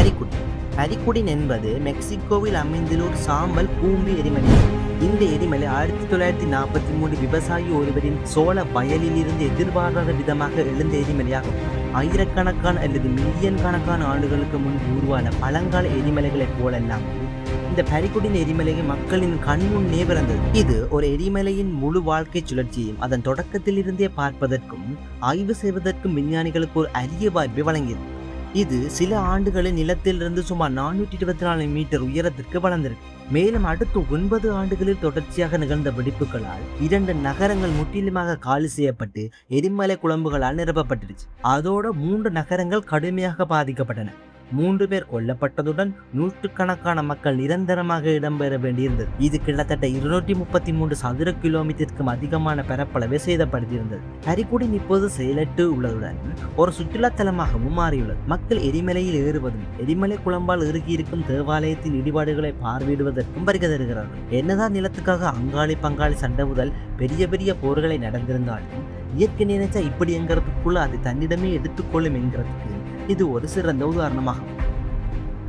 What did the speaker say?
பரிக்குடின். பரிக்குடின் என்பது மெக்சிகோவில் அமைந்துள்ள ஒரு சாம்பல் பூம்பு எரிமலை. இந்த எரிமலை 1943 விவசாயி ஒருவரின் சோள வயலில் இருந்து எதிர்பாராத விதமாக எழுந்த எரிமலையாகும். ஆயிரக்கணக்கான அல்லது மில்லியன் கணக்கான ஆண்டுகளுக்கு முன்பு உருவான பழங்கால எரிமலைகளைப் போலெல்லாம் இந்த பரிக்குடின் எரிமலை மக்களின் கண்முன்னே பிறந்தது. இது ஒரு எரிமலையின் முழு வாழ்க்கை சுழற்சியையும் அதன் தொடக்கத்தில் இருந்தே பார்ப்பதற்கும் ஆய்வு செய்வதற்கும் விஞ்ஞானிகளுக்கு ஒரு அரிய வாய்ப்பை வழங்கியது. இது சில ஆண்டுகளில் நிலத்திலிருந்து சுமார் 424 மீட்டர் உயரத்திற்கு வளர்ந்திருக்கு. மேலும் அடுத்த 9 ஆண்டுகளில் தொடர்ச்சியாக நிகழ்ந்த வெடிப்புகளால் 2 நகரங்கள் முற்றிலுமாக காலி செய்யப்பட்டு எரிமலை குழம்புகளால் நிரப்பப்பட்டுருச்சு. அதோட 3 நகரங்கள் கடுமையாக பாதிக்கப்பட்டன. 3 பேர் கொல்லப்பட்டதுடன் நூற்றுக்கணக்கான மக்கள் நிரந்தரமாக இடம்பெற வேண்டியிருந்தது. இது கிட்டத்தட்ட 233 சதுர கிலோமீட்டருக்கும் அதிகமான பரப்பளவை சேதப்படுத்தியிருந்தது. பரிக்குடின் இப்போது செயலற்று உள்ளதுடன் ஒரு சுற்றுலாத்தலமாகவும் மாறியுள்ளது. மக்கள் எரிமலையில் ஏறுவதும் எரிமலை குழம்பால் இறுகியிருக்கும் தேவாலயத்தின் இடிபாடுகளை பார்வையிடுவதற்கும் வருகை தருகிறார்கள். என்னதான் நிலத்துக்காக அங்காளி பங்காளி சண்டை முதல் பெரிய பெரிய போர்களை நடந்திருந்தாலும் இயற்கை நினைச்சா இப்படி என்கிறதுக்குள்ள அது தன்னிடமே எடுத்துக்கொள்ளும் என்கிறதுக்கு இது ஒரு சிறந்த உதாரணமாகும்.